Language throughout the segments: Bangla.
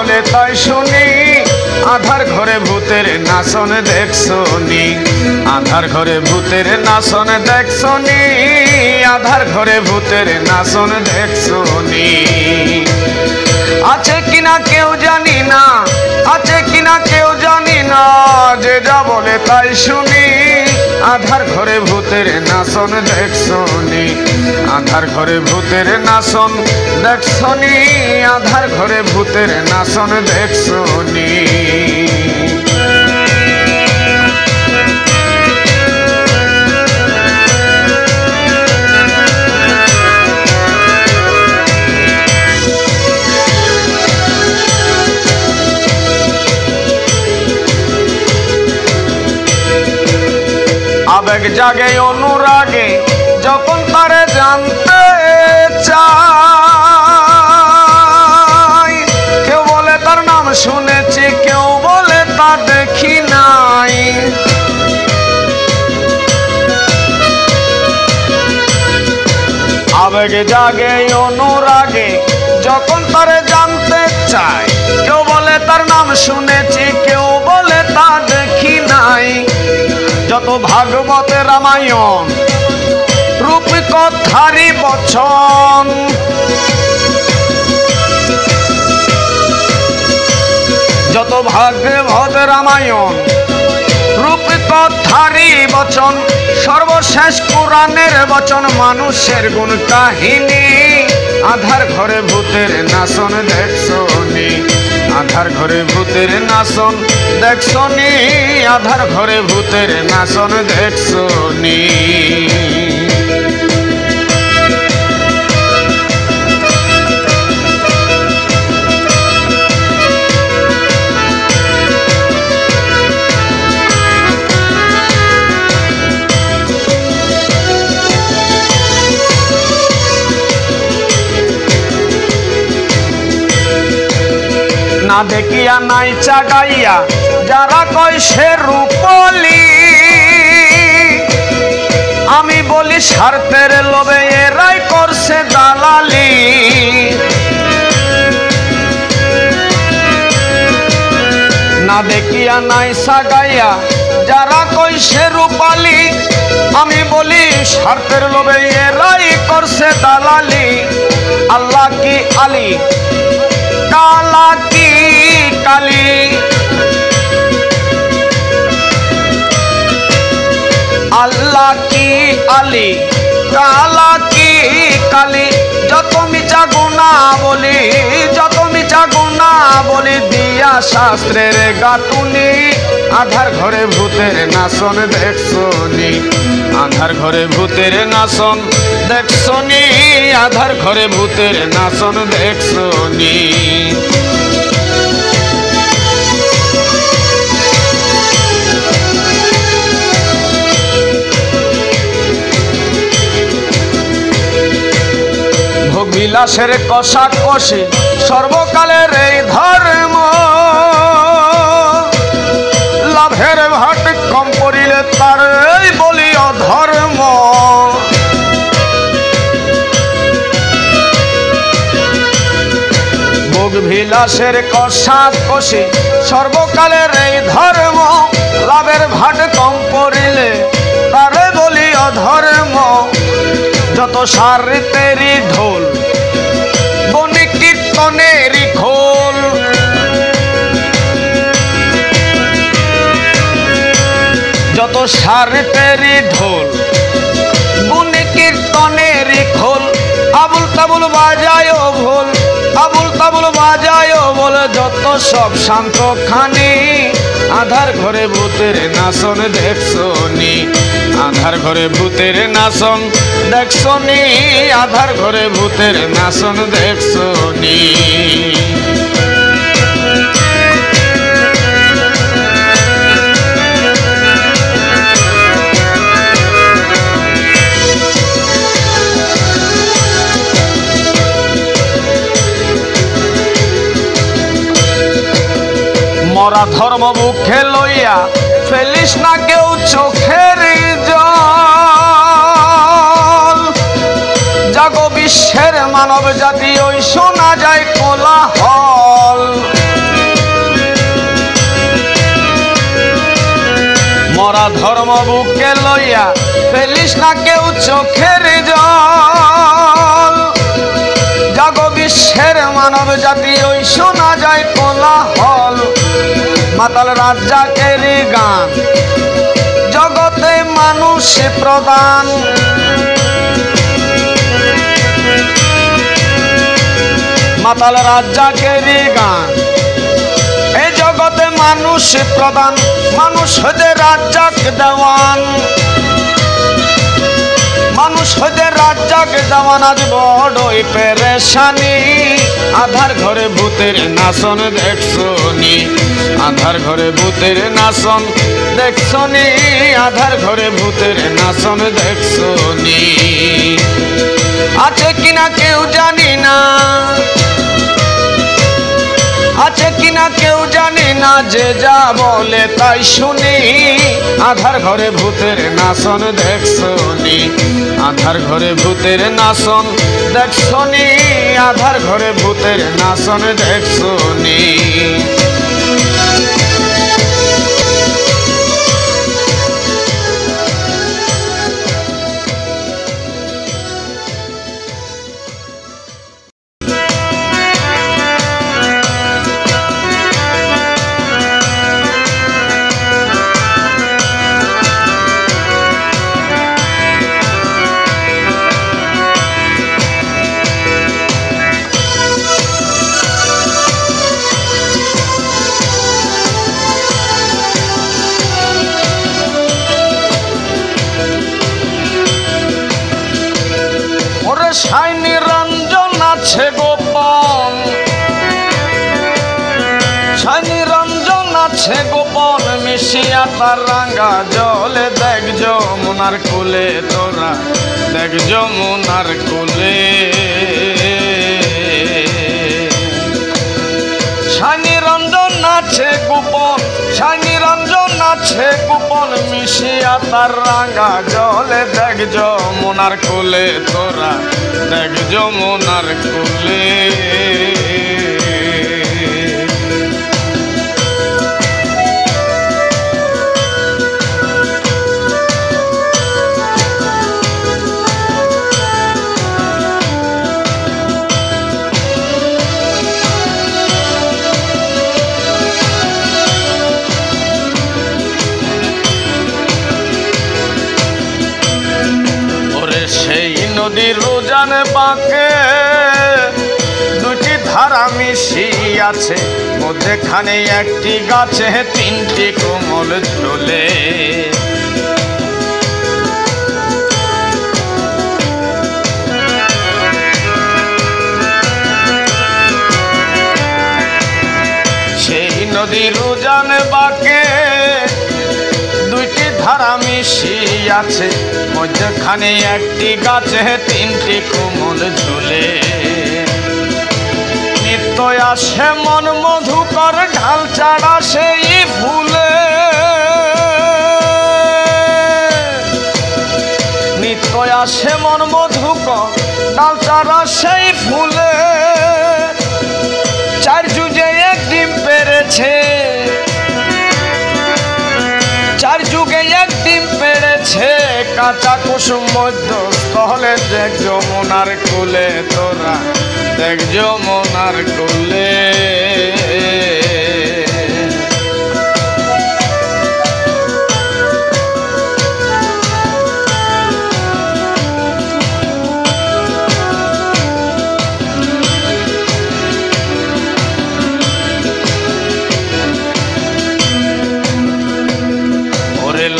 বলে তাই শুনি, আধার ঘরে ভূতের নাচন দেখছনি, আধার ঘরে ভূতের নাচন দেখছনি, আধার ঘরে ভূতের নাচন দেখছনি। আছে কিনা কেউ জানি না, আছে কিনা কেউ জানি না, যে যা বলে তাই শুনি, আধার ঘরে ভূতের নাচন দেখছনি, আধার ঘরে ভূতের নাচন দেখছনি, আধার ঘরে ভূতের নাচন দেখছনি। আবেগ জাগে অনুরাগে যখন তারে জানতে চাই, কেউ বলে তার নাম শুনেছি, কেউ বলে তা দেখি নাই। আবেগ জাগে অনুরাগে যখন তারে জানতে চাই, কেউ বলে তার নাম শুনেছি, কেউ বলে তা দেখি নাই। যত ভাগবতে রামায়ণ রূপী কথারি বচন, যত ভাগবত রামায়ণ রূপী কথারি বচন, সর্বশেষ কোরআনের বচন মানুষের গুণ কাহিনী। আধার ঘরে ভূতের নাচন দেখছনি, আধার ঘরে ভূতের নাচন দেখছনি, আধার ঘরে ভূতের নাচন দেখছনি। না দেখিয়া নাই চাগাইয়া যারা কয় সে রূপলি, আমি বলি স্বার্থের লোভে এরাই করছে দালালি। না দেখিয়া নাই সাগাইয়া যারা কয় সে রূপালি, আমি বলি স্বার্থের লোভে এরাই করছে দালালি। আল্লাহ কি আলী, কালা কি কালী, আল্লাহ কি আলী, কালা কি কালী। যত মিছা গুণা বলি, যত মিছা গুণা বলি, দিয়া শাস্ত্রের গাতুনি। আধার ঘরে ভূতের নাচন দেখছনি, আধার ঘরে ভূতের নাচন দেখছনি, আধার ঘরে ভূতের নাচন দেখছনি। ভোগ বিলাসের কষাকষি সর্বকালের এই ধর্ম, লাভের ভাট কম পড়িলে তার এই বলি অধর্ম। ভোগ বিলাসের কষাকষি সর্বকালের এই ধর্ম, লাভের ভাট কম পড়িলে তার বলি অধর্ম। যত সারিতেরই ঢোল বনি কীর্তনেরই খোল, যত সারিতেরই ঢোল বনি কীর্তনেরই খোল। আবুল তাবুল বাজায় ভোল, আবুল তাবুল বাজায় বল, যত সব শান্ত খানি। আধার ঘরে ভূতের নাচন দেখছনি, আধার ঘরে ভূতের নাচন দেখছনি, আধার ঘরে ভূতের নাচন দেখছনি। মরা ধর্ম মুখে লইয়া ফেলিস না কেউ চোখের জল, জাগো বিশ্বের মানব জাতি ওই শোনা যায় কোলাহল। বাংলা ধর্ম বুকে লইয়া ফেলিস না কেউ চোখের জল। জাগ বিশ্বের মানব জাতি ওই শোনা যায় কোলাহল। মাতাল রাজ্জাকেরই গান জগতে মানুষ প্রদান। মাতাল রাজ্জাকেরই গান এই জগতে মানুষ প্রদান। মানুষ হতে রাজ্জাক দেওয়ান, মানুষ হতে রাজ্জাক দেওয়ান। আজ বড়ই পেরেশানি, আধার ঘরে ভূতের নাচন দেখছনি। আধার ঘরে ভূতের নাচন দেখছনি, আধার ঘরে ভূতের নাচন দেখছনি। আছে কিনা কেউ জানি না, আছে কিনা কেউ জানি না, যে যা বলে তাই শুনি। আধার ঘরে ভূতের নাচন দেখছনি, আধার ঘরে ভূতের নাচন দেখছনি, আধার ঘরে ভূতের নাচন দেখছনি। সাই নিরঞ্জন আছে গোপন, সাই নিরঞ্জন আছে গোপন, মিশিয়া তার রাঙ্গা জলে। দেখ যমুনার কুলে তোরা, দেখ যমুনার কুলে। সাই নিরঞ্জন আছে গোপন, সাই নিরঞ্জন আছে গোপন, মিশিয়া তার রাঙ্গা জলে। দেখ যমুনার কুলে তোরা, দেখ যমুনার কুলে। সেই নদীর উজান বাঁকে দুটি ধারা মিশিয়াছে, মধ্যেখানে একটি গাছে তিনটি কোমল ঝোলে। সেই নদীর উজান বাঁকে দুইটি ধারা মিশিয়াছে, মধ্যখানে একটি গাছে তিনটি কোমল ঝুলে। নিত্য আসে মন মধুকর ঢাল চাড়া সেই ফুলে, নিত্য আসে মন মধুকর ঢাল চাড়া সেই ফুলে। চার যুগে এক ডিম পেরেছে, চার যুগে এক ডিম পেড়েছে, কাঁচা কুসুম মধ্যস্থলে। দেখ যমুনার কুলে তোরা, দেখ যমুনার কুলে।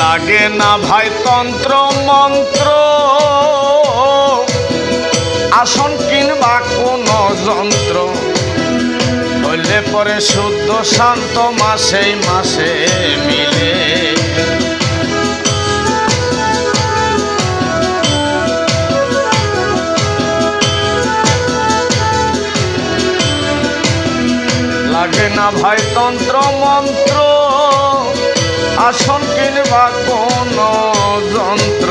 লাগে না ভাই তন্ত্র মন্ত্র, আসন কিংবা কোন যন্ত্র, হইলে পরে শুদ্ধ শান্ত মাসে মাসে মিলে। লাগে না ভাই তন্ত্র মন্ত্র, আসন কিংবা কোন যন্ত্র,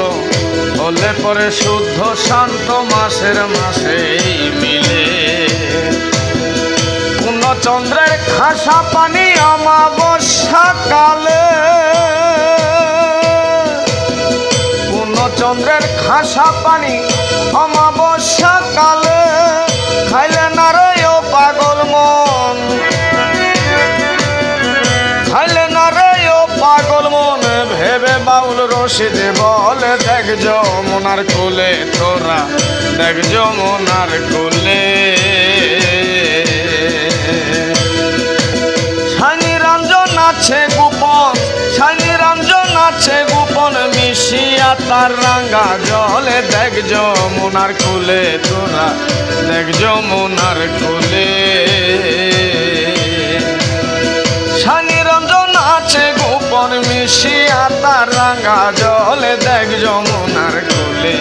হলে পরে শুদ্ধ শান্ত মাসের মাসে মিলে। পূর্ণচন্দ্রের খাসা পানি অমাবস্যা কালে, হাসা পানি অমাবস্যা কালে খাইলে না রে ও পাগল মন, খাইলে না রে ও পাগল মন। ভেবে বাউল রশিদ বলে দেখ যমুনার কোলে তোরা, দেখ যমুনার কোলে সানি রঞ্জন আছে গোপন, সানি রঞ্জন আছে গোপন মিশিয়া তার রাঙ্গা জলে। দেখ যমুনার কোলে তোরা, দেখ যমুনার কোলে সানি রঞ্জন আছে গোপন মিশিয়া তার রাঙ্গা জলে। দেখ যমুনার কোলে।